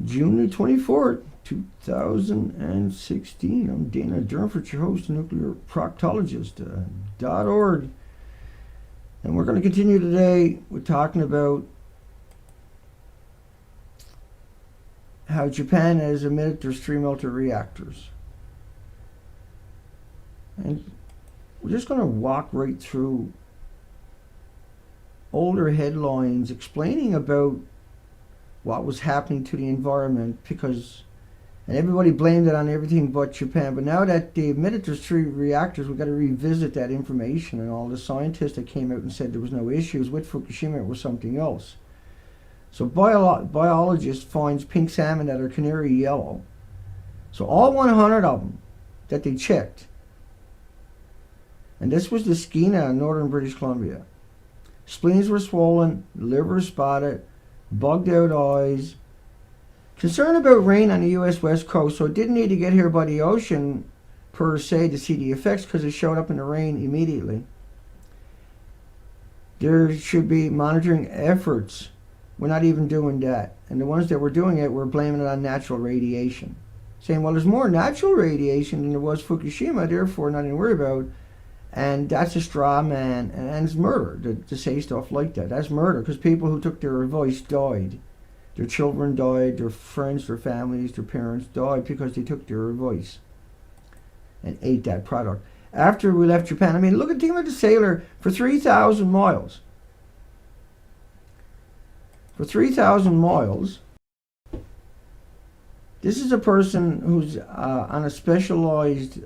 June the 24th, 2016. I'm Dana Durnford, your host, nuclear proctologist.org. And we're going to continue today with talking about how Japan has admitted there's 3 melter reactors. And we're just going to walk right through older headlines explaining about what was happening to the environment, because, and everybody blamed it on everything but Japan, but now that they admitted there's 3 reactors, we've got to revisit that information, and all the scientists that came out and said there was no issues with Fukushima, it was something else. So biologist finds pink salmon that are canary yellow. So all 100 of them that they checked, and this was the Skeena in northern British Columbia, spleens were swollen, liver spotted, bugged out eyes. Concern about rain on the US West Coast, so it didn't need to get here by the ocean per se to see the effects, because it showed up in the rain immediately. There should be monitoring efforts. We're not even doing that. And the ones that were doing it were blaming it on natural radiation, saying, well, there's more natural radiation than there was Fukushima, therefore nothing to worry about. And that's a straw man, and it's murder to say stuff like that. That's murder, because people who took their advice died. Their children died, their friends, their families, their parents died because they took their advice and ate that product. After we left Japan, I mean, look at the sailor for 3,000 miles. For 3,000 miles, this is a person who's on a specialized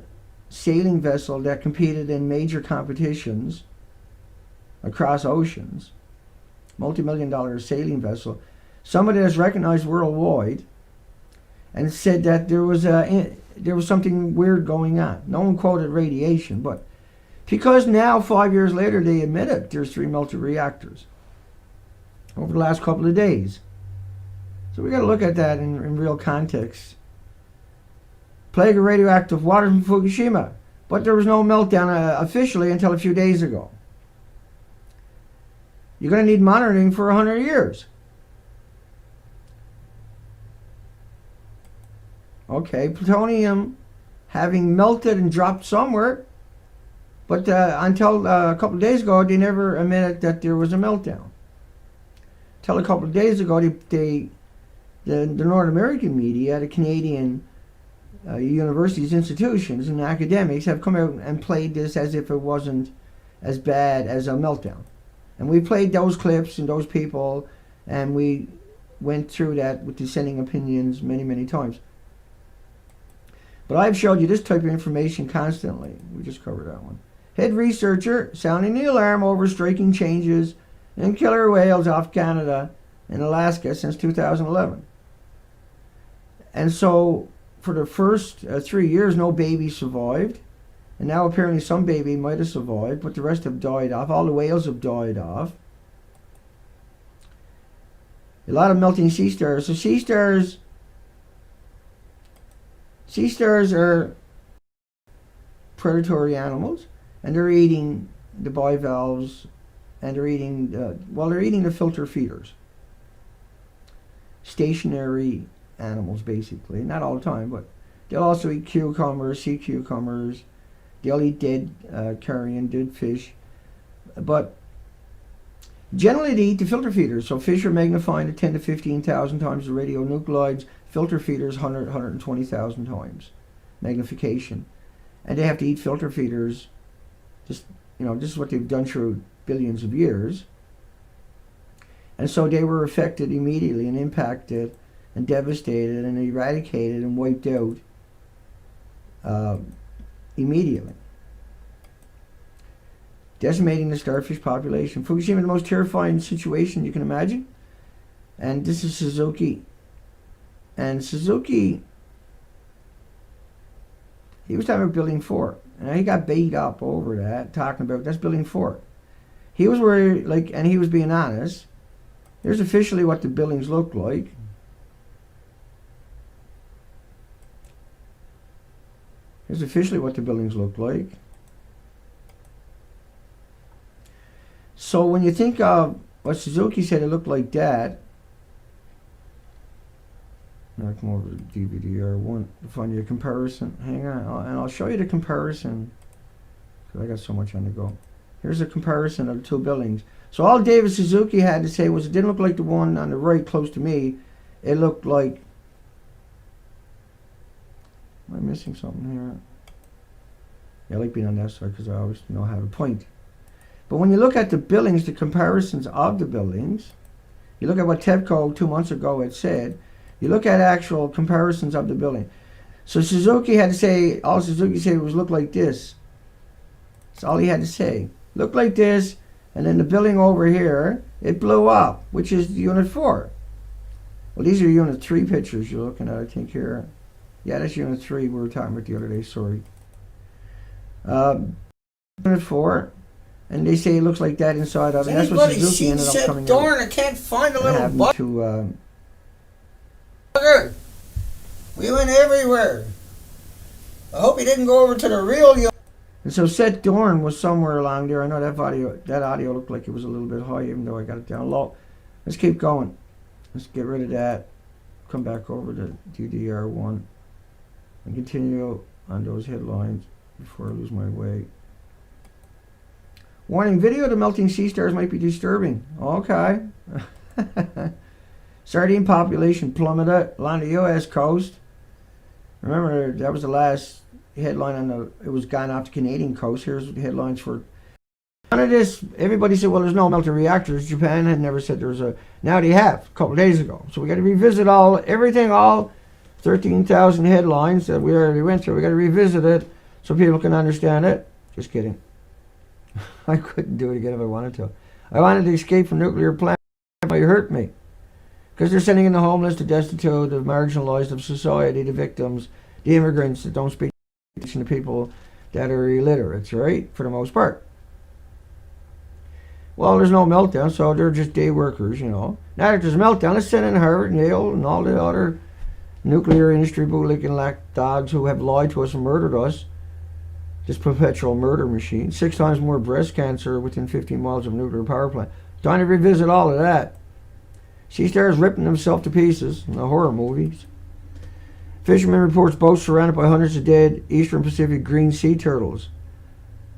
sailing vessel that competed in major competitions across oceans, multi-million-dollar sailing vessel, somebody that's recognized worldwide, and said that there was something weird going on. No one quoted radiation, but because now 5 years later they admit it, there's 3 melter reactors over the last couple of days. So we got to look at that in real context. Plague of radioactive water from Fukushima, but there was no meltdown officially until a few days ago. You're going to need monitoring for 100 years. Okay, plutonium having melted and dropped somewhere, but until a couple of days ago, they never admitted that there was a meltdown. Until a couple of days ago, the North American media, the Canadian universities, institutions, and academics have come out and played this as if it wasn't as bad as a meltdown. And we played those clips and those people, and we went through that with dissenting opinions many, many times. But I've showed you this type of information constantly. We just covered that one. Head researcher sounding the alarm over striking changes in killer whales off Canada and Alaska since 2011. And so for the first 3 years, no baby survived. And now apparently some baby might have survived, but the rest have died off. All the whales have died off. A lot of melting sea stars. So sea stars are predatory animals, and they're eating the bivalves, and they're eating the filter feeders. Stationary animals, basically. Not all the time, but they'll also eat cucumbers, sea cucumbers. They'll eat dead carrion, dead fish. But generally they eat the filter feeders. So fish are magnified at 10 to 15,000 times the radionuclides. Filter feeders 120,000 times magnification. And they have to eat filter feeders. This is what they've done through billions of years. And so they were affected immediately and impacted and devastated and eradicated and wiped out immediately, decimating the starfish population. Fukushima, the most terrifying situation you can imagine. And this is Suzuki. And Suzuki, he was talking about Building 4. And he got beat up over that, talking about that's Building 4. He was worried, and he was being honest. Here's officially what the buildings look like. Here's officially what the buildings look like. So when you think of what Suzuki said, it looked like that. Now come over to DVDR1 to find you a comparison. Hang on, and I'll show you the comparison. Because I got so much on the go. Here's a comparison of the two buildings. So all David Suzuki had to say was it didn't look like the one on the right close to me. It looked like... Am I missing something here? Yeah, I like being on that side because I always know how to point. But when you look at the buildings, the comparisons of the buildings, you look at what TEPCO 2 months ago had said, you look at actual comparisons of the building. So Suzuki had to say, all Suzuki said was look like this. That's all he had to say. Look like this, and then the building over here, it blew up, which is Unit 4. Well, these are Unit 3 pictures you're looking at, I think, here. Yeah, that's Unit 3 we were talking about the other day, sorry. Unit 4, and they say it looks like that inside of it. That's what Suzuki ended up coming out. I can't find a little bugger. We went everywhere. I hope he didn't go over to the real unit. And so Seth Dorn was somewhere along there. I know that audio looked like it was a little bit high, even though I got it down low. Let's keep going. Let's get rid of that. Come back over to DDR1 and continue on those headlines before I lose my way. Warning, video of the melting sea stars might be disturbing. Okay. Sardine population plummeted along the U.S. coast. Remember, that was the last headline on the... It was gone off the Canadian coast. Here's the headlines for... None of this, everybody said, well, there's no melting reactors. Japan had never said there was a... Now they have, a couple of days ago. So we got to revisit all 13,000 headlines that we already went through. We got to revisit it so people can understand it. Just kidding. I couldn't do it again if I wanted to. I wanted to escape from nuclear plant. It hurt me. Because they're sending in the homeless, the destitute, the marginalized of society, the victims, the immigrants that don't speak English, and the people that are illiterate, right? For the most part. Well, there's no meltdown, so they're just day workers, you know. Now that there's a meltdown, let's send in Harvard and Yale and all the other nuclear industry bootlicking dogs who have lied to us and murdered us. This perpetual murder machine. 6 times more breast cancer within 15 miles of a nuclear power plant. Time to revisit all of that. Sea stars ripping themselves to pieces in the horror movies. Fisherman reports boats surrounded by hundreds of dead Eastern Pacific green sea turtles.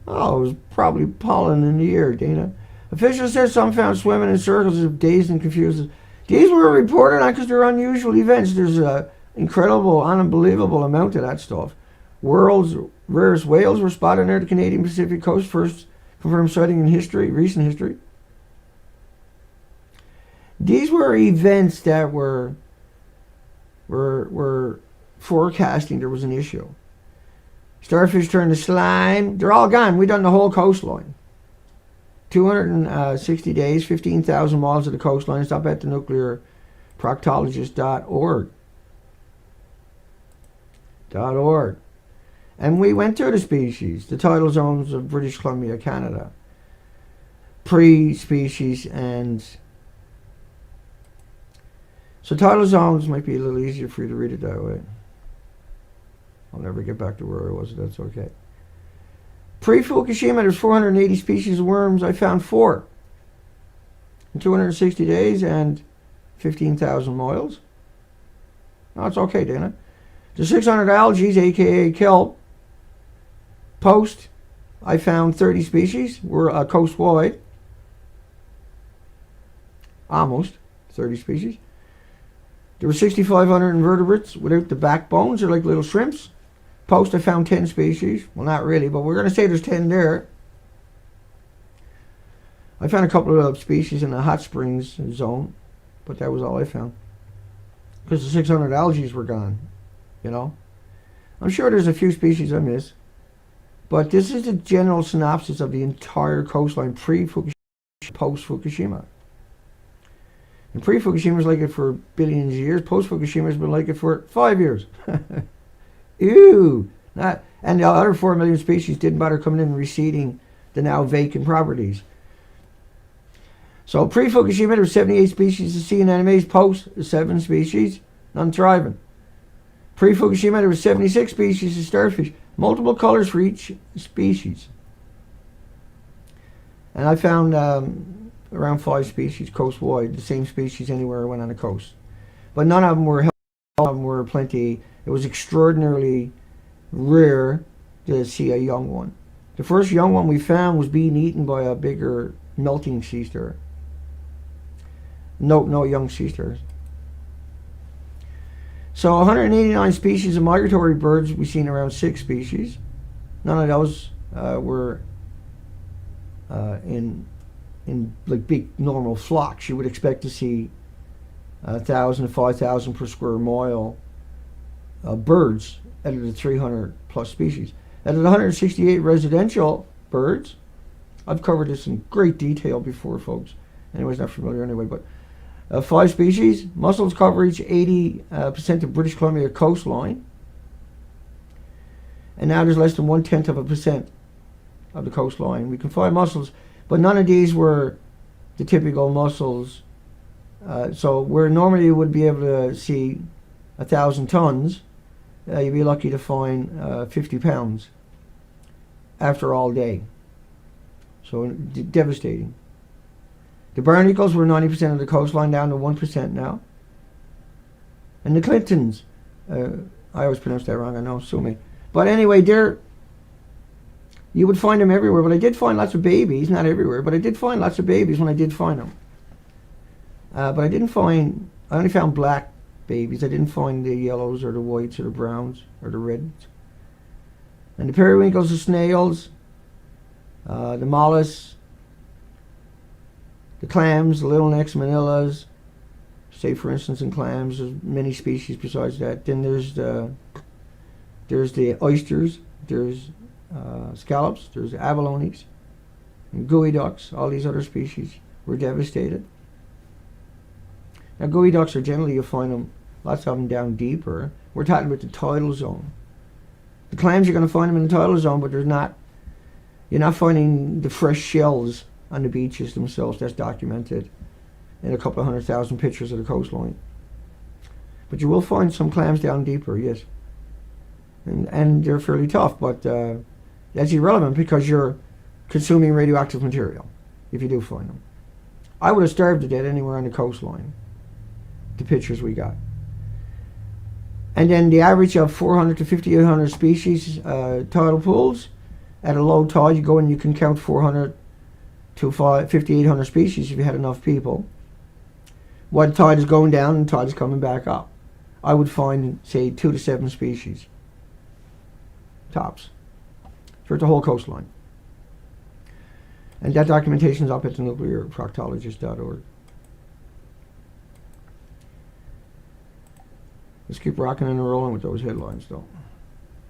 Oh, it was probably pollen in the air, Dana. Officials said some found swimming in circles of dazed and confused. These were reported on because they're unusual events. There's an incredible, unbelievable amount of that stuff. World's rarest whales were spotted near the Canadian Pacific coast, first confirmed sighting in history, recent history. These were events that were forecasting there was an issue. Starfish turned to slime. They're all gone. We've done the whole coastline. 260 days, 15,000 miles of the coastline. Stop at the nuclearproctologist.org. .org. And we went through the species, the tidal zones of British Columbia, Canada. Pre-species and... So tidal zones might be a little easier for you to read it that way. I'll never get back to where I was, that's okay. Pre-Fukushima, there's 480 species of worms. I found 4 in 260 days and 15,000 miles. No, it's okay, Dana. The 600 algae, aka kelp. Post, I found 30 species. We're coast-wide. Almost 30 species. There were 6,500 invertebrates without the backbones. They're like little shrimps. Post, I found 10 species. Well, not really, but we're going to say there's 10 there. I found a couple of species in the hot springs zone, but that was all I found. Because the 600 algae were gone, you know. I'm sure there's a few species I missed. But this is the general synopsis of the entire coastline pre-Fukushima, post-Fukushima. And pre-Fukushima was like it for billions of years. Post-Fukushima has been like it for 5 years. Ew! And the other 4 million species didn't bother coming in and receding the now vacant properties. So pre-Fukushima, there were 78 species of sea anemones. Post, 7 species, none thriving. Pre-Fukushima, there were 76 species of starfish. Multiple colors for each species. And I found around 5 species coast-wide, the same species anywhere I went on the coast. But none of them were of them were plenty. It was extraordinarily rare to see a young one. The first young one we found was being eaten by a bigger melting sea star. No young sea stars. So 189 species of migratory birds, we've seen around 6 species. None of those were in like big normal flocks. You would expect to see 1,000 to 5,000 per square mile birds out of the 300 plus species. Out of the 168 residential birds, I've covered this in great detail before, folks. Anyways, not familiar anyway, but 5 species. Mussels cover each 80% of British Columbia coastline. And now there's less than 0.1% of the coastline. We can find mussels, but none of these were the typical mussels. So where normally you would be able to see 1,000 tons, you'd be lucky to find 50 pounds after all day. So devastating. The barnacles were 90% of the coastline, down to 1% now. And the Clintons, I always pronounce that wrong, I know, sue me. But anyway, you would find them everywhere. But I did find lots of babies, not everywhere, but I did find lots of babies when I did find them. But I only found black babies. I didn't find the yellows or the whites or the browns or the reds. And the periwinkles, the snails, the mollusks, the clams, the little necks, manillas, say for instance in clams, there's many species besides that. Then there's the oysters, there's scallops, there's abalones, and gooey ducks. All these other species were devastated. Now gooey ducks are generally, you'll find them, lots of them down deeper. We're talking about the tidal zone. The clams, you're going to find them in the tidal zone, but you're not finding the fresh shells on the beaches themselves. That's documented in a couple of 100,000 pictures of the coastline. But you will find some clams down deeper, yes. And they're fairly tough, but that's irrelevant because you're consuming radioactive material if you do find them. I would have starved to death anywhere on the coastline, the pictures we got. And then the average of 400 to 5,800 species tidal pools. At a low tide, you go and you can count 400 to 5,800 species if you had enough people. While the tide is going down and the tide is coming back up, I would find, say, 2 to 7 species. Tops. For the whole coastline. And that documentation is up at the nuclearproctologist.org. Let's keep rocking and rolling with those headlines, though.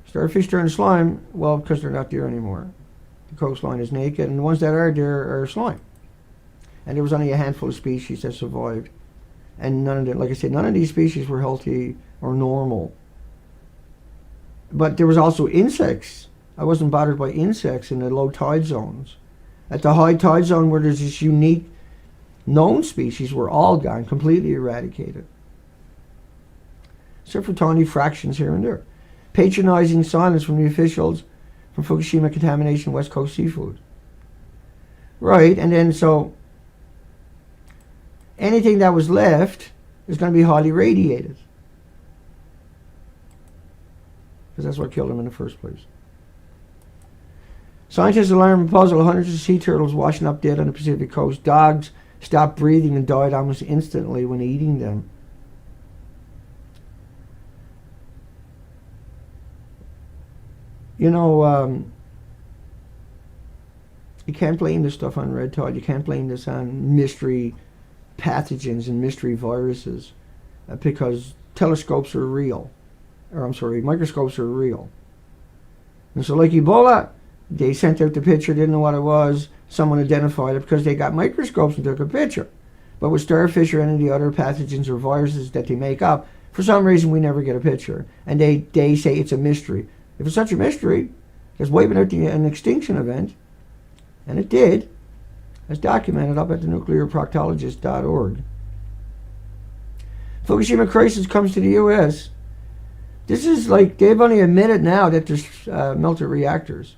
Starfish turn slime, well, because they're not there anymore. The coastline is naked, and the ones that are there are slime. And there was only a handful of species that survived. And none of them, like I said, none of these species were healthy or normal. But there was also insects. I wasn't bothered by insects in the low tide zones. At the high tide zone, where there's this unique known species, were all gone, completely eradicated. Except for tiny fractions here and there. Patronizing silence from the officials from Fukushima contamination, West Coast seafood. Right, and then so anything that was left is going to be highly radiated. Because that's what killed them in the first place. Scientists alarm and puzzle, hundreds of sea turtles washing up dead on the Pacific coast. Dogs stopped breathing and died almost instantly when eating them. You know, you can't blame this stuff on red tide. You can't blame this on mystery pathogens and mystery viruses because telescopes are real. Microscopes are real. And so like Ebola, they sent out the picture, didn't know what it was. Someone identified it because they got microscopes and took a picture. But with starfish or any of the other pathogens or viruses that they make up, for some reason we never get a picture. And they say it's a mystery. If it's such a mystery, it's wiping out an extinction event, and it did, as documented up at the nuclearproctologist.org. Fukushima crisis comes to the U.S. This is like, they've only admitted now that there's melted reactors.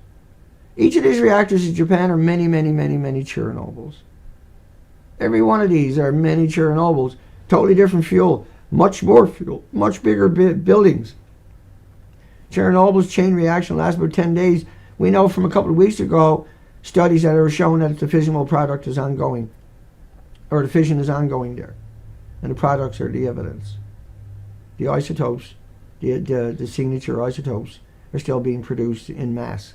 Each of these reactors in Japan are many, many, many, many Chernobyls. Every one of these are many Chernobyls. Totally different fuel. much more fuel, much bigger buildings. Chernobyl's chain reaction lasts about 10 days. We know from a couple of weeks ago studies that are showing that the fissionable product is ongoing, or the fission is ongoing there, and the products are the evidence. The isotopes, the signature isotopes, are still being produced in mass.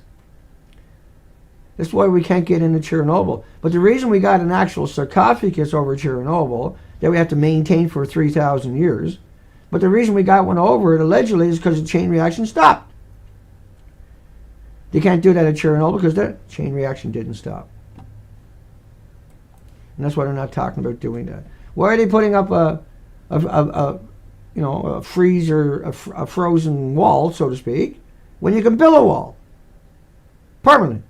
That's why we can't get into Chernobyl. But the reason we got an actual sarcophagus over Chernobyl that we have to maintain for 3,000 years, but the reason we got one over it allegedly is because the chain reaction stopped. They can't do that at Chernobyl because the chain reaction didn't stop. And that's why they're not talking about doing that. Why are they putting up a freezer, a frozen wall, so to speak, when you can build a wall? Permanent.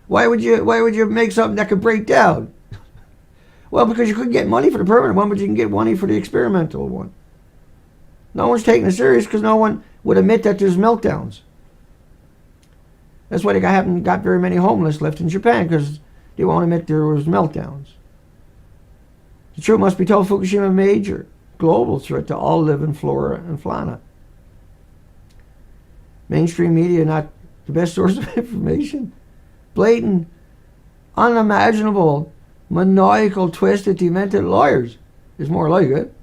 Why would you make something that could break down? Well, because you couldn't get money for the permanent one, but you can get money for the experimental one. No one's taking it serious because no one would admit that there's meltdowns. That's why they haven't got very many homeless left in Japan, because they won't admit there was meltdowns. The truth must be told, Fukushima, a major global threat to all living flora and fauna. Mainstream media not the best source of information. Blatant, unimaginable, maniacal, twisted, demented lawyers is more like it.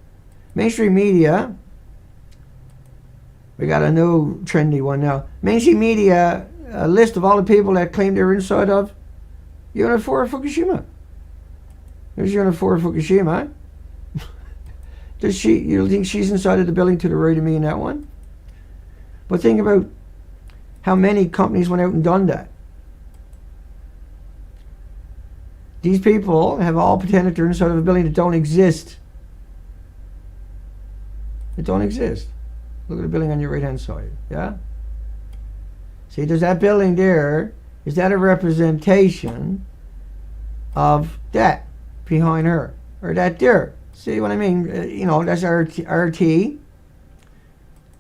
Mainstream media, we got a new trendy one now. Mainstream media, a list of all the people that claim they're inside of Unit 4 of Fukushima. There's Unit 4 of Fukushima. You think she's inside of the building to the right of me in that one? But think about how many companies went out and done that. These people have all pretended they're inside of a building that don't exist. It don't exist. Look at the building on your right hand side, yeah? See, there's that building there. Is that a representation of that behind her? Or that there? See what I mean? That's RT.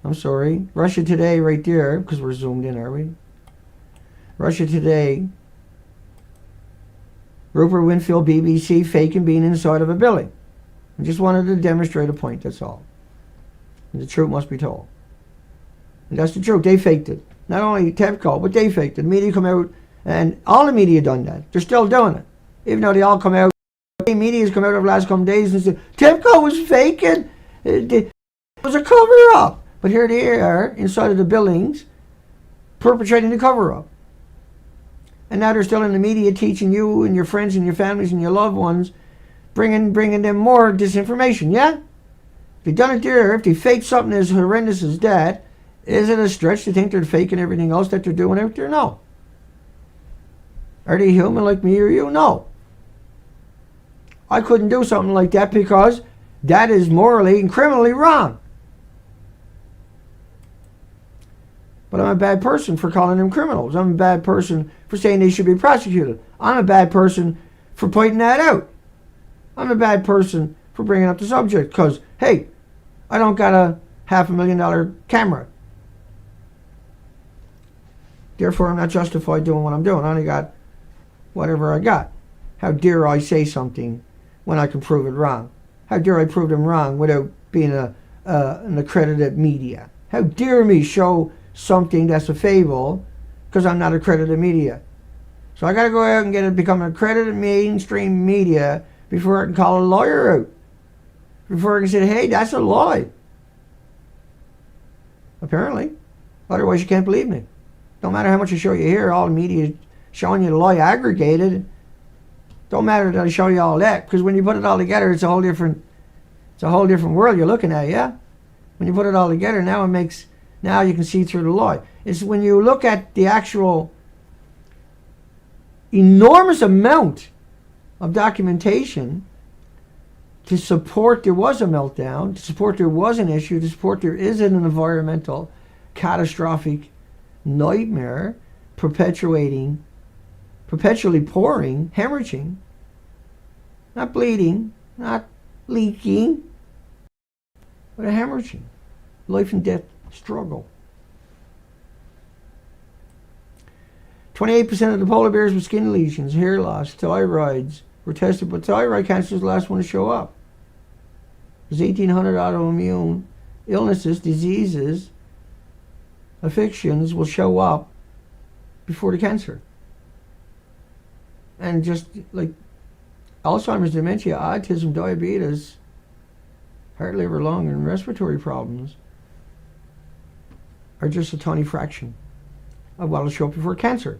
I'm sorry. Russia Today right there, because we're zoomed in, are we? Russia Today. Rupert Winfield, BBC, faking being inside of a building. I just wanted to demonstrate a point, that's all. And the truth must be told. And that's the truth. They faked it. Not only TEPCO, but they faked it. The media come out, and all the media done that. They're still doing it. Even though they all come out, the media's come out over the last couple of days and said, TEPCO was faking. It was a cover-up. But here they are, inside of the buildings, perpetrating the cover-up. And now they're still in the media teaching you and your friends and your families and your loved ones, bringing them more disinformation, yeah? If they done it there, if they faked something as horrendous as that, is it a stretch to think they're faking everything else that they're doing out there? No. Are they human like me or you? No. I couldn't do something like that because that is morally and criminally wrong. But I'm a bad person for calling them criminals. I'm a bad person for saying they should be prosecuted. I'm a bad person for pointing that out. I'm a bad person for bringing up the subject because, hey, I don't got a $500,000 camera. Therefore, I'm not justified doing what I'm doing. I only got whatever I got. How dare I say something when I can prove it wrong? How dare I prove them wrong without being an accredited media? How dare me show something that's a fable because I'm not accredited media? So I got to go out and become an accredited mainstream media before I can call a lawyer out. Before I can say, hey, that's a lie. Apparently. Otherwise you can't believe me. Don't matter how much I show you here, all the media is showing you the lie aggregated. Don't matter that I show you all that, because when you put it all together, it's a whole different world you're looking at, yeah? When you put it all together, now you can see through the lie. It's when you look at the actual enormous amount of documentation to support there was a meltdown, to support there was an issue, to support there is an environmental catastrophic nightmare perpetually pouring, hemorrhaging, not bleeding, not leaking, but a hemorrhaging, life and death struggle. 28% of the polar bears with skin lesions, hair loss, thyroids were tested, but thyroid cancer is the last one to show up. There's 1,800 autoimmune illnesses, diseases, afflictions will show up before the cancer. And just like Alzheimer's, dementia, autism, diabetes, heart, liver, lung, and respiratory problems are just a tiny fraction of what will show up before cancer.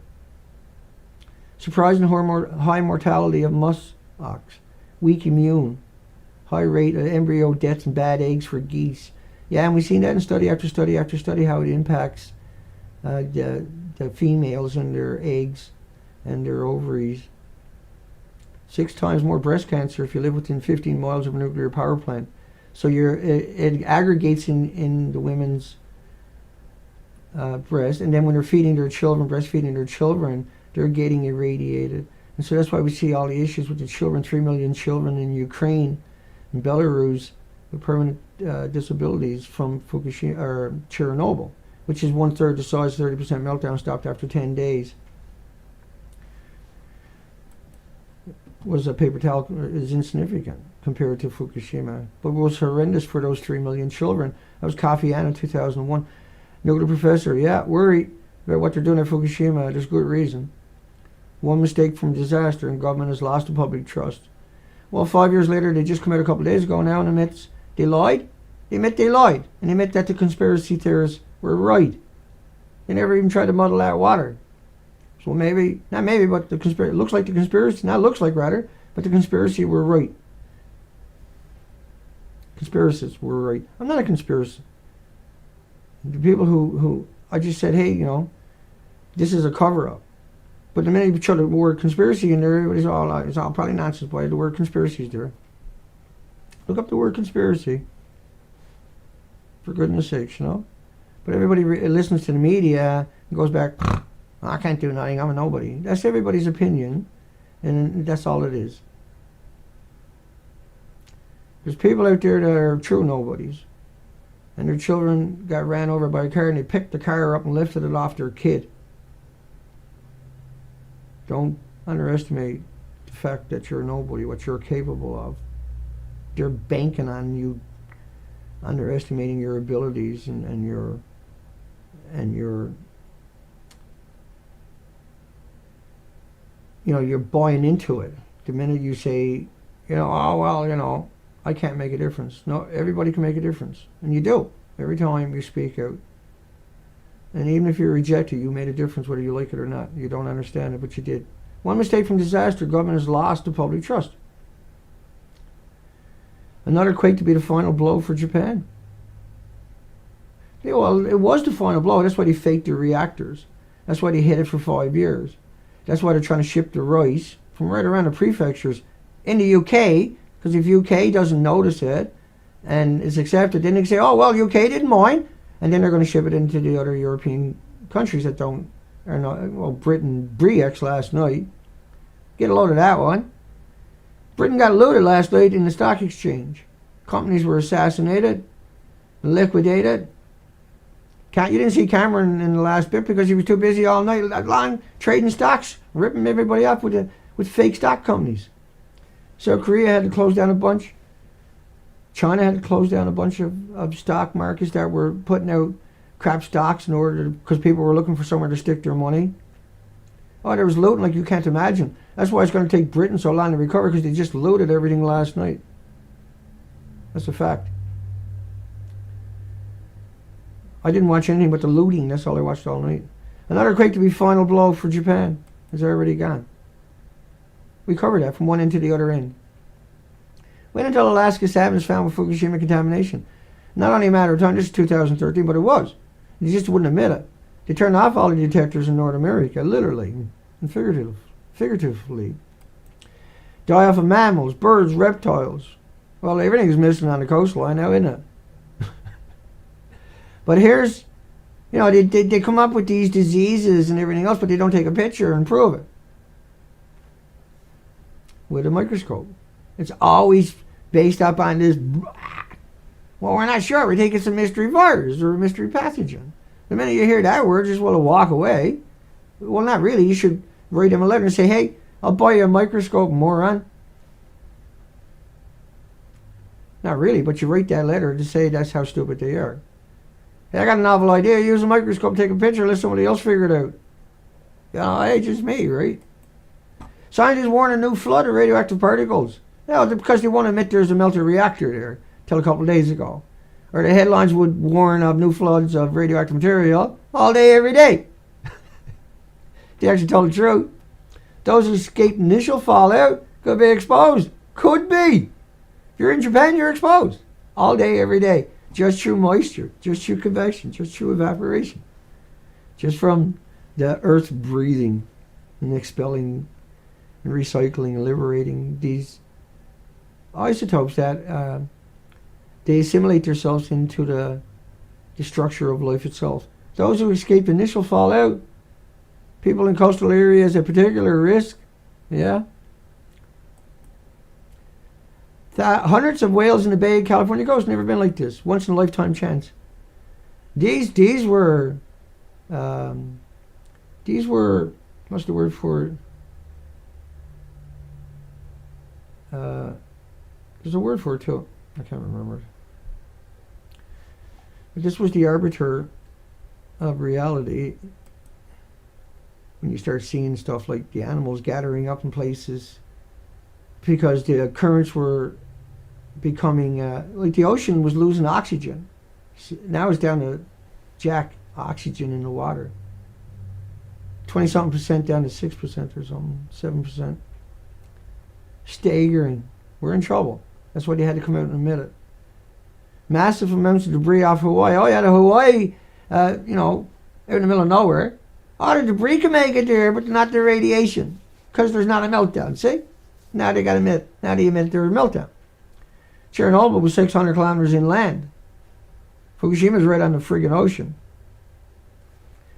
Surprising high mortality of musk ox, weak immune, high rate of embryo deaths and bad eggs for geese. Yeah, and we've seen that in study after study after study, how it impacts the females and their eggs and their ovaries. 6 times more breast cancer if you live within 15 miles of a nuclear power plant. So it aggregates in the women's breast, and then when they're feeding their children, breastfeeding their children, they're getting irradiated. And so that's why we see all the issues with the children, 3 million children in Ukraine and Belarus with permanent disabilities from Fukushima or Chernobyl, which is 1/3 the size, 30% meltdown stopped after 10 days. Was a paper towel is insignificant compared to Fukushima, but what was horrendous for those 3 million children. That was Kofi Annan in 2001. Nuclear professor, worried about what they're doing at Fukushima. There's good reason. One mistake from disaster, and government has lost the public trust. Well, 5 years later, they just come out a couple of days ago now and admits they lied. They admit they lied, and they admit that the conspiracy theorists were right. They never even tried to muddle that water. So maybe, not maybe, but the conspiracy, it looks like the conspiracy, not looks like rather, but the conspiracy were right. Conspiracists were right. I'm not a conspiracy. The people who I just said, hey, this is a cover-up. But the minute you put the word conspiracy in there, everybody's it's all probably nonsense, but the word conspiracy is there. Look up the word conspiracy. For goodness sakes, But everybody listens to the media and goes back, I can't do nothing, I'm a nobody. That's everybody's opinion, and that's all it is. There's people out there that are true nobodies, and their children got ran over by a car and they picked the car up and lifted it off their kid. Don't underestimate the fact that you're nobody, what you're capable of. They're banking on you underestimating your abilities and your you're buying into it. The minute you say, I can't make a difference. No, everybody can make a difference. And you do. Every time you speak out. And even if you're rejected, you made a difference whether you like it or not. You don't understand it, but you did. One mistake from disaster, government has lost the public trust. Another quake to be the final blow for Japan. Well, it was the final blow. That's why they faked the reactors. That's why they hid it for 5 years. That's why they're trying to ship the rice from right around the prefectures in the UK, because if UK doesn't notice it and it's accepted, then they say, oh, well, UK didn't mind. And then they're going to ship it into the other European countries that are not. Well, Britain, Brexit last night. Get a load of that one. Britain got looted last night in the stock exchange. Companies were assassinated, liquidated. You didn't see Cameron in the last bit because he was too busy all night long trading stocks, ripping everybody up with fake stock companies. South Korea had to close down a bunch. China had to close down a bunch of stock markets that were putting out crap stocks in order because people were looking for somewhere to stick their money. Oh, there was looting like you can't imagine. That's why it's going to take Britain so long to recover, because they just looted everything last night. That's a fact. I didn't watch anything but the looting. That's all I watched all night. Another quake to be final blow for Japan is already gone. We covered that from one end to the other end. Wait until Alaska salmon is found with Fukushima contamination. Not only a matter of time, this is 2013, but it was. They just wouldn't admit it. They turned off all the detectors in North America, literally and figuratively. Die off of mammals, birds, reptiles. Well, everything's missing on the coastline now, isn't it? But here's, they come up with these diseases and everything else, but they don't take a picture and prove it with a microscope. It's always based up on this, well, we're not sure. We think it's a mystery virus or a mystery pathogen. The minute you hear that word, you just want to walk away. Well, not really. You should write them a letter and say, hey, I'll buy you a microscope, moron. Not really, but you write that letter to say that's how stupid they are. Hey, I got a novel idea. Use a microscope, take a picture, let somebody else figure it out. Hey, just me, right? Scientists warn a new flood of radioactive particles. Because they won't admit there's a melted reactor there till a couple of days ago. Or the headlines would warn of new floods of radioactive material all day, every day. They actually tell the truth. Those who escape initial fallout could be exposed. Could be. If you're in Japan, you're exposed. All day, every day. Just through moisture. Just through convection. Just through evaporation. Just from the earth breathing and expelling and recycling and liberating these isotopes that they assimilate themselves into the structure of life itself. Those who escape initial fallout, people in coastal areas at particular risk, yeah. Hundreds of whales in the Bay of California coast, never been like this. Once in a lifetime chance. These were what's the word for it? There's a word for it too. I can't remember it. But this was the arbiter of reality. When you start seeing stuff like the animals gathering up in places because the currents were becoming, like the ocean was losing oxygen. Now it's down to jack oxygen in the water. 20-something% down to 6% or something, 7%. Staggering. We're in trouble. That's why they had to come out and admit it. Massive amounts of debris off Hawaii. Oh yeah, the Hawaii, out in the middle of nowhere. Oh, the debris can make it there, but not the radiation. Because there's not a meltdown, see? Now they admit there was a meltdown. Chernobyl was 600 kilometers inland. Fukushima's right on the friggin' ocean.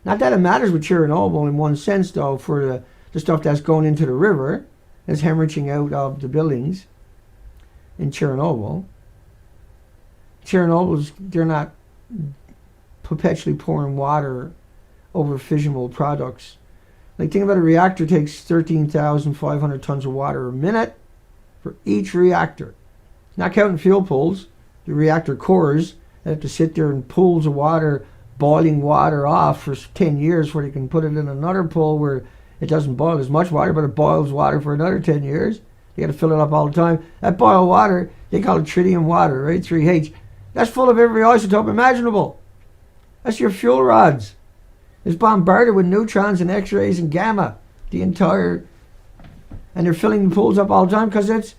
Not that it matters with Chernobyl in one sense, though, for the stuff that's going into the river, that's hemorrhaging out of the buildings in Chernobyl. They're not perpetually pouring water over fissionable products. Like, think about a reactor takes 13,500 tons of water a minute for each reactor. Not counting fuel pools, the reactor cores that have to sit there in pools of water, boiling water off for 10 years where they can put it in another pool where it doesn't boil as much water, but it boils water for another 10 years. You got to fill it up all the time. That boiled water, they call it tritium water, right? 3H. That's full of every isotope imaginable. That's your fuel rods. It's bombarded with neutrons and X-rays and gamma. And they're filling the pools up all the time because it's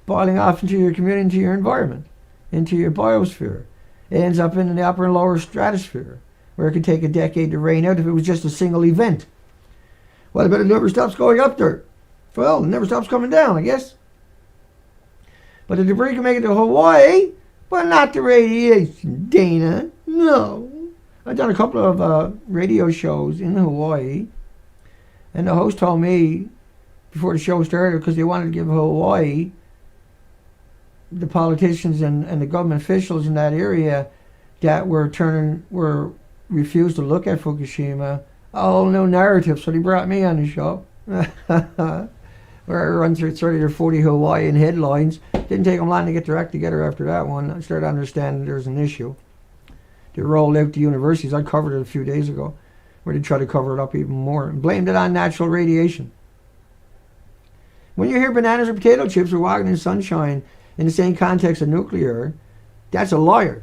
boiling off into your community, into your environment, into your biosphere. It ends up in the upper and lower stratosphere, where it could take a decade to rain out if it was just a single event. Well, I bet it never stops going up there. Well, it never stops coming down, I guess. But the debris can make it to Hawaii, but not the radiation, Dana. No. I've done a couple of radio shows in Hawaii, and the host told me before the show started, because they wanted to give Hawaii, the politicians and the government officials in that area that were refused to look at Fukushima, a whole new narrative. So they brought me on the show. Where I run through 30 or 40 Hawaiian headlines. Didn't take them long to get their act together after that one. I started understanding there's an issue. They rolled out to universities. I covered it a few days ago, where they tried to cover it up even more and blamed it on natural radiation. When you hear bananas or potato chips or walking in sunshine in the same context of nuclear, that's a liar.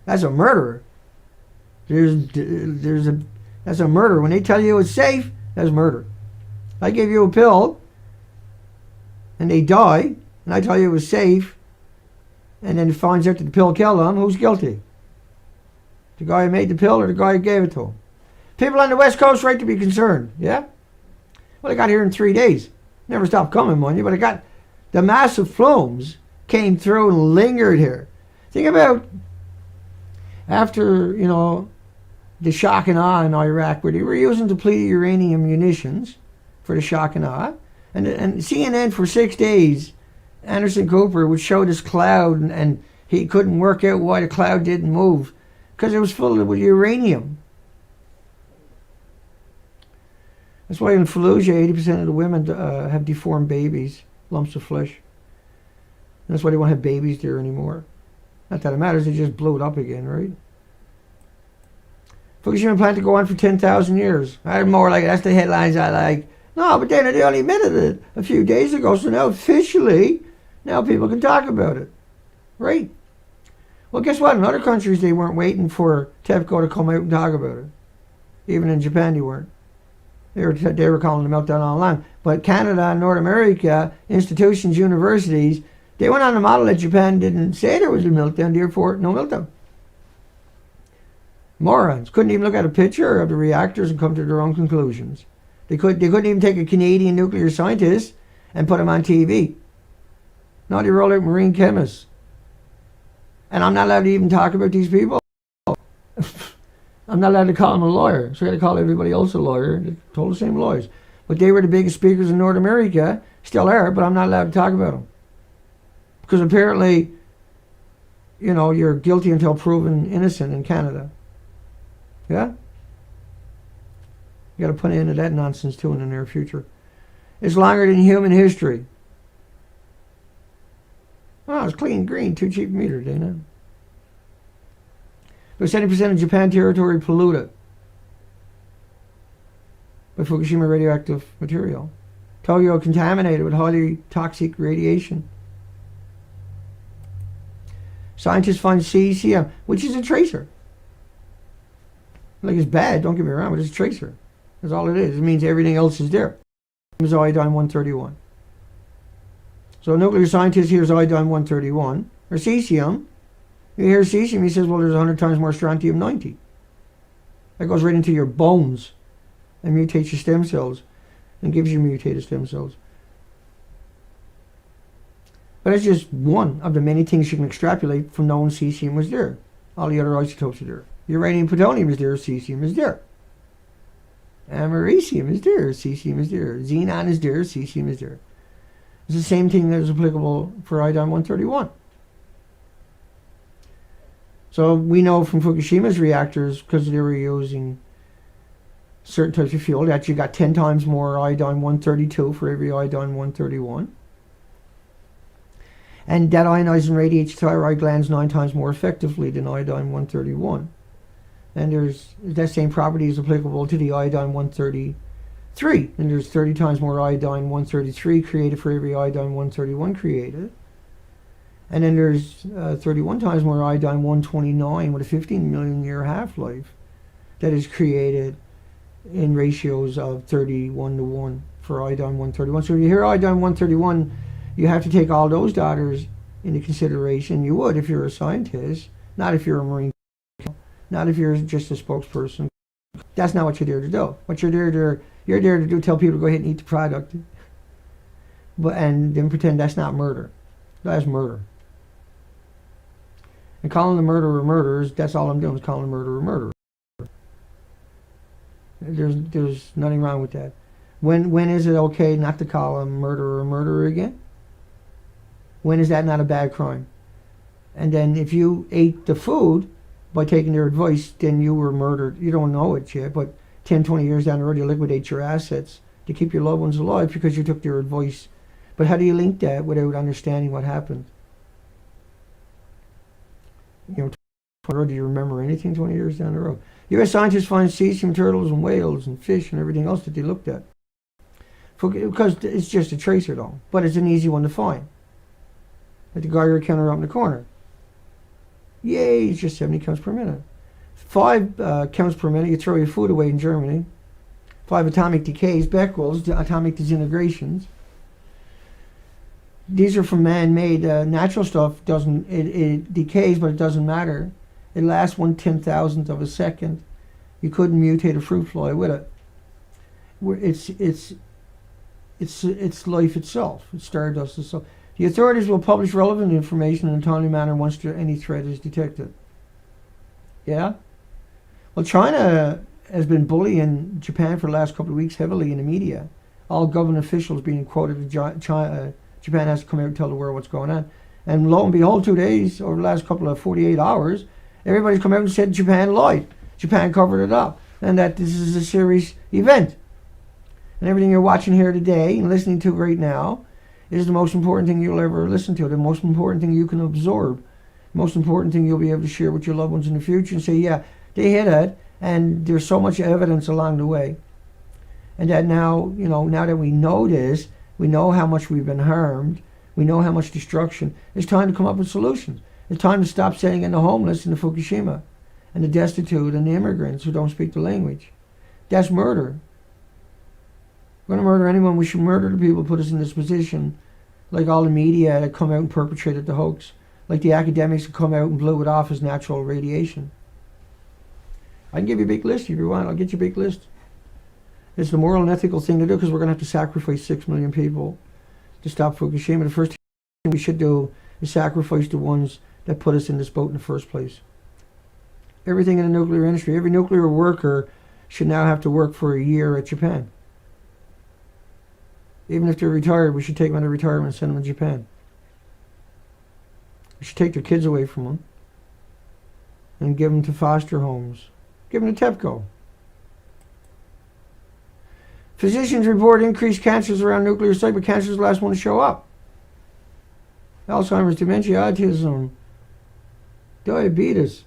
That's a murderer. That's a murder. When they tell you it's safe, that's murder. I give you a pill, and they die, and I tell you it was safe, and then it finds out that the pill killed them, who's guilty? The guy who made the pill or the guy who gave it to him? People on the West Coast right to be concerned, yeah? Well, I got here in 3 days. Never stopped coming, mind you, but I got the massive plumes came through and lingered here. Think about after, the shock and awe in Iraq, where they were using depleted uranium munitions for the shock and awe. And CNN for 6 days, Anderson Cooper would show this cloud, and he couldn't work out why the cloud didn't move, because it was full with uranium. That's why in Fallujah, 80% of the women have deformed babies, lumps of flesh. That's why they won't have babies there anymore. Not that it matters, they just blew it up again, right? Fukushima plant to go on for 10,000 years. I'm more like, that's the headlines I like. No, but then they only admitted it a few days ago, so now officially, now people can talk about it. Right? Well, guess what? In other countries, they weren't waiting for TEPCO to come out and talk about it. Even in Japan, they weren't. They were calling the meltdown all along. But Canada and North America, institutions, universities, they went on the model that Japan didn't say there was a meltdown, therefore no meltdown. Morons. Couldn't even look at a picture of the reactors and come to their own conclusions. They couldn't even take a Canadian nuclear scientist and put him on TV. No, they roll out marine chemists. And I'm not allowed to even talk about these people. I'm not allowed to call them a lawyer. So I got to call everybody else a lawyer. They told the same lawyers. But they were the biggest speakers in North America. Still are, but I'm not allowed to talk about them. Because apparently, you know, you're guilty until proven innocent in Canada. Yeah? You got to put an end to that nonsense too in the near future. It's longer than human history. Oh, it's clean green, too cheap meter, Dana. There's 70% of Japan territory polluted by Fukushima radioactive material. Tokyo contaminated with highly toxic radiation. Scientists find cesium, which is a tracer. Like, it's bad, don't get me wrong, but it's a tracer. That's all it is. It means everything else is there. It's iodine-131. So a nuclear scientist hears iodine-131, or cesium. You hear cesium, he says, well, there's 100 times more strontium-90. That goes right into your bones and mutates your stem cells and gives you mutated stem cells. But it's just one of the many things you can extrapolate from knowing cesium was there. All the other isotopes are there. Uranium, plutonium is there, cesium is there. Americium is there, cesium is there. Xenon is there, cesium is there. It's the same thing that is applicable for iodine-131. So we know from Fukushima's reactors, because they were using certain types of fuel, that you got 10 times more iodine-132 for every iodine-131. And that ionizes and radiates thyroid glands 9 times more effectively than iodine-131. And there's that same property is applicable to the iodine-133. And there's 30 times more iodine-133 created for every iodine-131 created. And then there's 31 times more iodine-129 with a 15 million year half-life that is created in ratios of 31:1 for iodine-131. So if you hear iodine-131, you have to take all those daughters into consideration. You would if you're a scientist, not if you're a marine, not if you're just a spokesperson. That's not what you're there to do. What you're there to do, tell people to go ahead and eat the product, and then pretend that's not murder. That's murder. And calling the murderer murderers, that's all I'm doing is calling the murderer murderer. There's nothing wrong with that. When is it okay not to call a murderer a murderer again? When is that not a bad crime? And then if you ate the food by taking their advice, then you were murdered. You don't know it yet, but 10, 20 years down the road, you liquidate your assets to keep your loved ones alive because you took their advice. But how do you link that without understanding what happened? You know, do you remember anything 20 years down the road? U.S. scientists find cesium turtles and whales and fish and everything else that they looked at. Because it's just a tracer though, but it's an easy one to find. At the Geiger counter up in the corner. Yay, it's just 70 counts per minute. 5 counts per minute, you throw your food away in Germany. 5 atomic decays, Becquerels, atomic disintegrations. These are from man-made. Natural stuff doesn't, it decays, but it doesn't matter. It lasts 1/10,000th of a second. You couldn't mutate a fruit fly with it. It's life itself. It's stardust itself. The authorities will publish relevant information in a timely manner once any threat is detected. Yeah? Well, China has been bullying Japan for the last couple of weeks heavily in the media. All government officials being quoted that Japan has to come out and tell the world what's going on. And lo and behold, 2 days, over the last couple of 48 hours, everybody's come out and said Japan lied. Japan covered it up. And that this is a serious event. And everything you're watching here today and listening to right now is the most important thing you'll ever listen to, the most important thing you can absorb, the most important thing you'll be able to share with your loved ones in the future and say, yeah, they hit it, and there's so much evidence along the way. And that now, now that we know this, we know how much we've been harmed, we know how much destruction, it's time to come up with solutions. It's time to stop sending in the homeless in the Fukushima and the destitute and the immigrants who don't speak the language. That's murder. We're going to murder anyone. We should murder the people who put us in this position, like all the media that come out and perpetrated the hoax, like the academics that come out and blew it off as natural radiation. I can give you a big list if you want. I'll get you a big list. It's the moral and ethical thing to do because we're going to have to sacrifice 6 million people to stop Fukushima. The first thing we should do is sacrifice the ones that put us in this boat in the first place. Everything in the nuclear industry, every nuclear worker should now have to work for a year at Japan. Even if they're retired, we should take them out of retirement and send them to Japan. We should take their kids away from them and give them to foster homes. Give them to TEPCO. Physicians report increased cancers around nuclear site, but cancer is the last one to show up. Alzheimer's, dementia, autism, diabetes.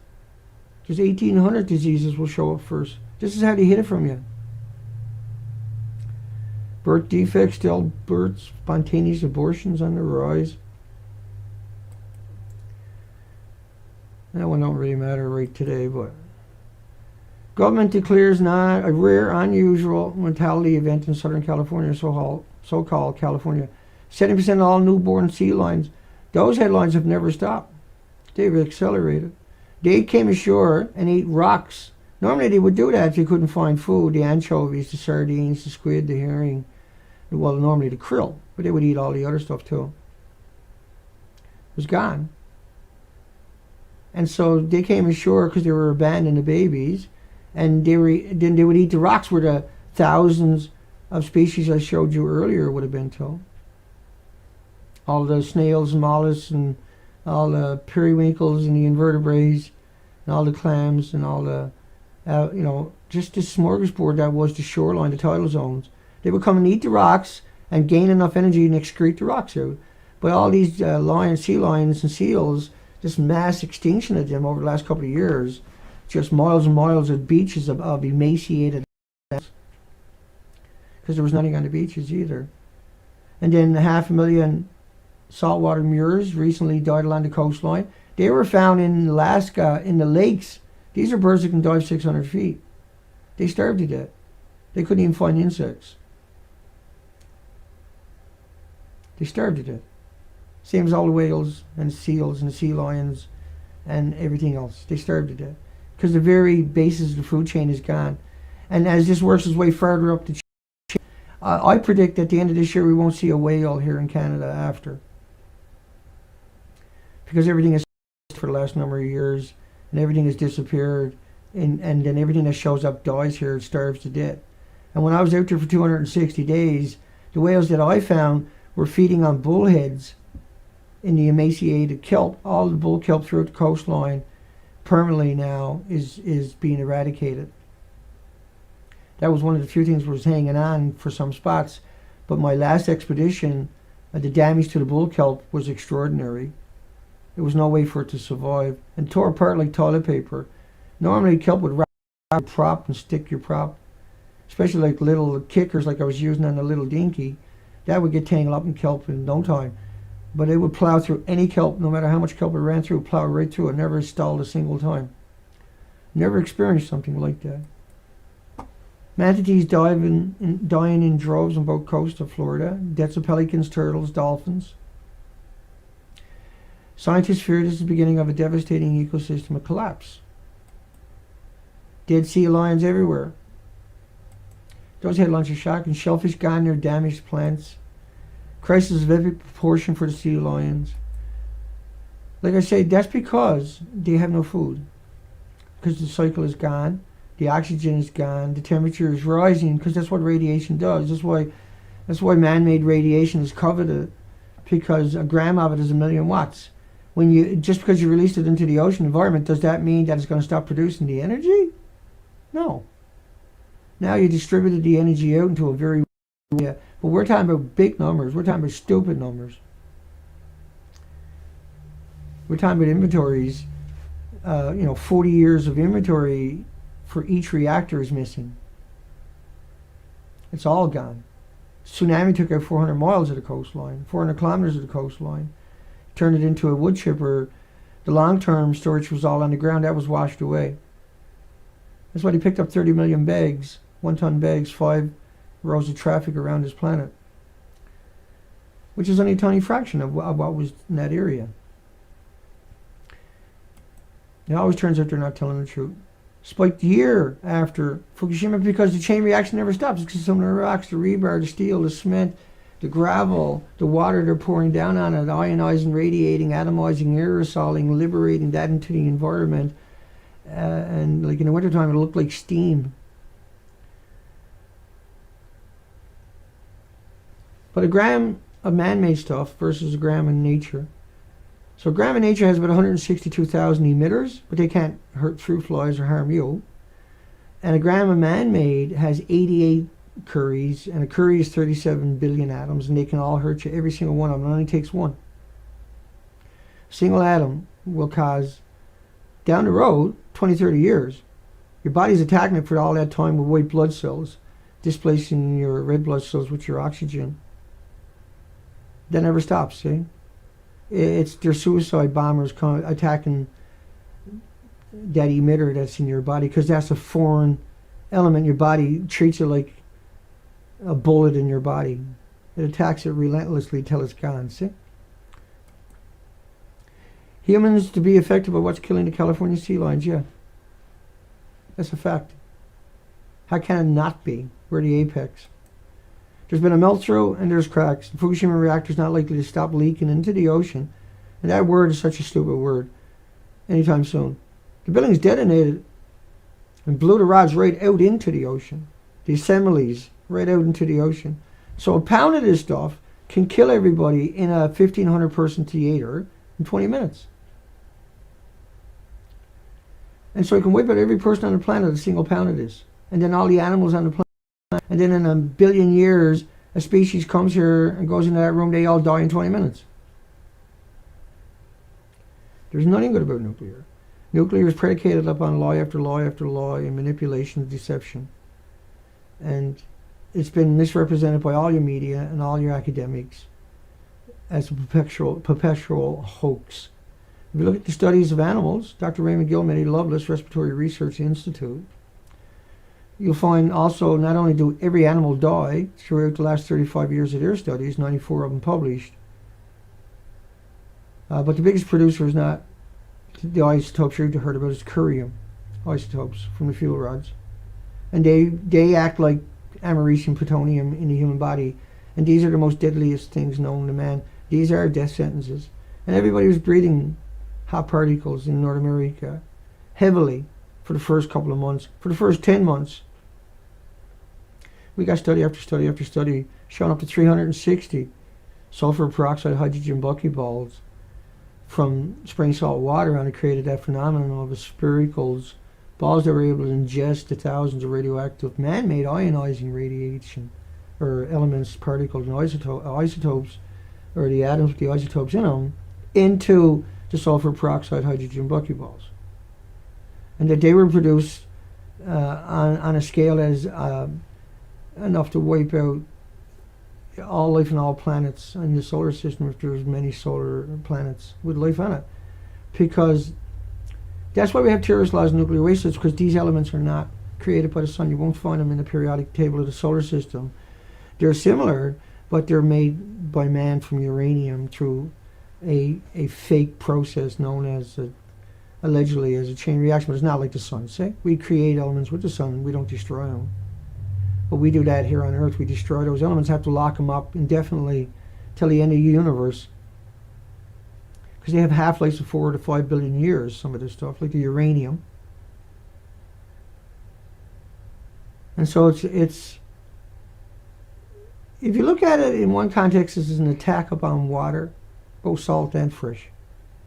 There's 1,800 diseases will show up first. This is how they hid it from you. Birth defects, stillbirths, spontaneous abortions on the rise. That one don't really matter right today, but government declares not a rare, unusual mortality event in Southern California, so-called California. 70% of all newborn sea lions. Those headlines have never stopped. They've accelerated. They came ashore and ate rocks. Normally they would do that if they couldn't find food. The anchovies, the sardines, the squid, the herring. Well, normally the krill, but they would eat all the other stuff too. It was gone. And so they came ashore because they were abandoning the babies, and then they would eat the rocks where the thousands of species I showed you earlier would have been too. All the snails and mollusks and all the periwinkles and the invertebrates and all the clams and all the, just this smorgasbord that was the shoreline, the tidal zones. They would come and eat the rocks and gain enough energy and excrete the rocks out. But all these sea lions and seals, this mass extinction of them over the last couple of years, just miles and miles of beaches of emaciated, because there was nothing on the beaches either. And then 500,000 saltwater murres recently died along the coastline. They were found in Alaska in the lakes. These are birds that can dive 600 feet. They starved to death. They couldn't even find insects. They starved to death. Same as all the whales and seals and the sea lions and everything else. They starved to death because the very basis of the food chain is gone. And as this works its way further up the chain, I predict at the end of this year we won't see a whale here in Canada after, because everything has for the last number of years and everything has disappeared, and then everything that shows up dies here, starves to death. And when I was out there for 260 days, the whales that I found were feeding on bullheads in the emaciated kelp. All the bull kelp throughout the coastline permanently now is being eradicated. That was one of the few things that was hanging on for some spots. But my last expedition, the damage to the bull kelp was extraordinary. There was no way for it to survive and tore apart like toilet paper. Normally kelp would wrap your prop and stick your prop, especially like little kickers like I was using on the little dinky. That would get tangled up in kelp in no time. But it would plow through any kelp, no matter how much kelp it ran through, plow right through it, never stalled a single time. Never experienced something like that. Manatees dying in droves on both coasts of Florida. Deaths of pelicans, turtles, dolphins. Scientists fear this is the beginning of a devastating ecosystem collapse. Dead sea lions everywhere. Those headlines are shocking. Shellfish gone near damaged plants. Crisis of every proportion for the sea lions. Like I say, that's because they have no food. Because the cycle is gone. The oxygen is gone. The temperature is rising because that's what radiation does. That's why man-made radiation is coveted, because a gram of it is 1,000,000 watts. Just because you released it into the ocean environment, does that mean that it's going to stop producing the energy? No. Now you distributed the energy out into a very Yeah, but we're talking about big numbers. We're talking about stupid numbers. We're talking about inventories. 40 years of inventory for each reactor is missing. It's all gone. Tsunami took out 400 miles of the coastline, 400 kilometers of the coastline, turned it into a wood chipper. The long-term storage was all on the ground. That was washed away. That's why he picked up 30 million bags, 1-ton bags, 5 rows of traffic around this planet, which is only a tiny fraction of what was in that area. It always turns out they're not telling the truth. Spiked year after Fukushima because the chain reaction never stops. Because some of the rocks, the rebar, the steel, the cement, the gravel, the water they're pouring down on it, ionizing, radiating, atomizing, aerosoling, liberating that into the environment. And like in the wintertime, it'll look like steam. But a gram of man-made stuff versus a gram in nature. So a gram in nature has about 162,000 emitters, but they can't hurt fruit flies or harm you. And a gram of man-made has 88 curies, and a curie is 37 billion atoms, and they can all hurt you, every single one of them. It only takes one. A single atom will cause, down the road, 20, 30 years, your body's attacking it for all that time with white blood cells, displacing your red blood cells with your oxygen. That never stops, see? It's their suicide bombers attacking that emitter that's in your body, because that's a foreign element. Your body treats it like a bullet in your body. It attacks it relentlessly till it's gone, see? Humans to be affected by what's killing the California sea lions, yeah. That's a fact. How can it not be? We're the apex. There's been a melt through and there's cracks. The Fukushima reactor's not likely to stop leaking into the ocean. And that word is such a stupid word. Anytime soon. The building's detonated and blew the rods right out into the ocean. The assemblies right out into the ocean. So a pound of this stuff can kill everybody in a 1,500 person theater in 20 minutes. And so it can wipe out every person on the planet, a single pound of this. And then all the animals on the planet. And then in a billion years, a species comes here and goes into that room, they all die in 20 minutes. There's nothing good about nuclear. Nuclear is predicated upon lie after lie after lie and manipulation and deception. And it's been misrepresented by all your media and all your academics as a perpetual hoax. If you look at the studies of animals, Dr. Raymond Gilman, Loveless Respiratory Research Institute, you'll find also not only do every animal die throughout the last 35 years of their studies, 94 of them published, but the biggest producer is not the isotopes you've heard about, is curium isotopes from the fuel rods. And they act like americium plutonium in the human body. And these are the most deadliest things known to man. These are death sentences. And everybody was breathing hot particles in North America heavily for the first couple of months, for the first 10 months. We got study after study after study showing up to 360 sulfur peroxide hydrogen buckyballs from spring salt water, and it created that phenomenon of the spiracles, balls that were able to ingest the thousands of radioactive man-made ionizing radiation, or elements, particles, and isotopes, or the atoms with the isotopes in them, into the sulfur peroxide hydrogen buckyballs. And that they were produced on a scale as enough to wipe out all life on all planets in the solar system, if there's many solar planets with life on it. Because that's why we have terrorist laws and nuclear waste, because these elements are not created by the sun. You won't find them in the periodic table of the solar system. They're similar, but they're made by man from uranium through a fake process known as allegedly as a chain reaction, but it's not like the sun. See? We create elements with the sun, we don't destroy them. But we do that here on Earth. We destroy those elements, have to lock them up indefinitely till the end of the universe. Because they have half-lives of 4 to 5 billion years, some of this stuff, like the uranium. And so it's if you look at it in one context, this is an attack upon water, both salt and fresh.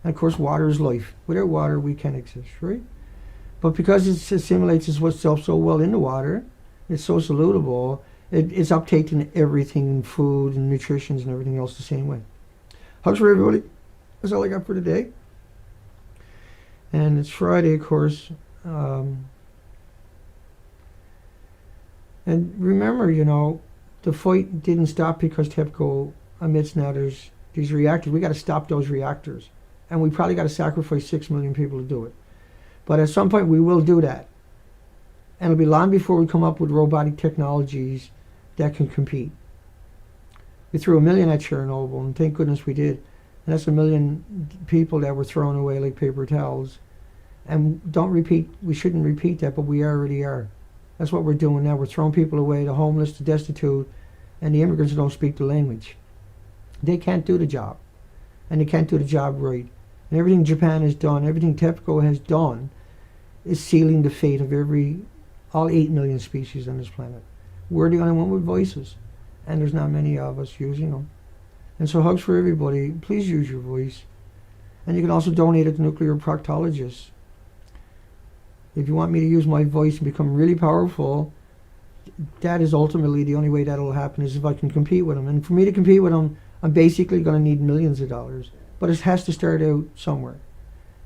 And of course, water is life. Without water, we can't exist, right? But because it assimilates itself so well in the water, it's so solutable, It's uptaking everything, food and nutrition and everything else the same way. Hugs for everybody. That's all I got for today. And it's Friday, of course. And remember, the fight didn't stop because TEPCO admits now there's these reactors. We got to stop those reactors. And we probably got to sacrifice 6 million people to do it. But at some point, we will do that. And it'll be long before we come up with robotic technologies that can compete. We threw 1 million at Chernobyl, and thank goodness we did. And that's 1 million people that were thrown away like paper towels. And we shouldn't repeat that, but we already are. That's what we're doing now. We're throwing people away, the homeless, the destitute, and the immigrants who don't speak the language. They can't do the job. And they can't do the job right. And everything Japan has done, everything TEPCO has done, is sealing the fate of all 8 million species on this planet. We're the only one with voices, and there's not many of us using them. And so hugs for everybody. Please use your voice. And you can also donate it to nuclear proctologists. If you want me to use my voice and become really powerful, that is ultimately the only way that'll happen, is if I can compete with them. And for me to compete with them, I'm basically going to need millions of dollars. But it has to start out somewhere.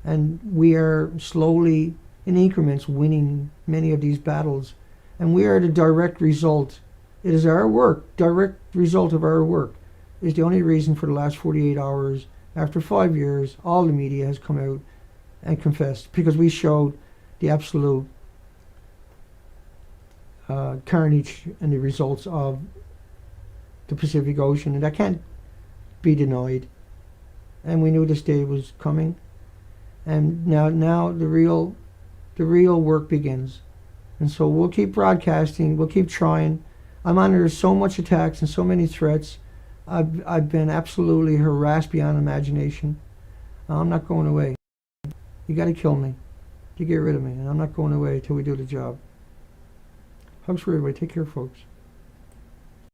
And we are slowly, in increments, winning many of these battles. And we are the direct result. It is our work, direct result of our work, is the only reason for the last 48 hours, after 5 years, all the media has come out and confessed. Because we showed the absolute carnage and the results of the Pacific Ocean. And that can't be denied. And we knew this day was coming. And now the real work begins. And so we'll keep broadcasting, we'll keep trying. I'm under so much attacks and so many threats. I've been absolutely harassed beyond imagination. I'm not going away. You got to kill me to get rid of me, and I'm not going away until we do the job. Hugs for everybody. Take care, folks.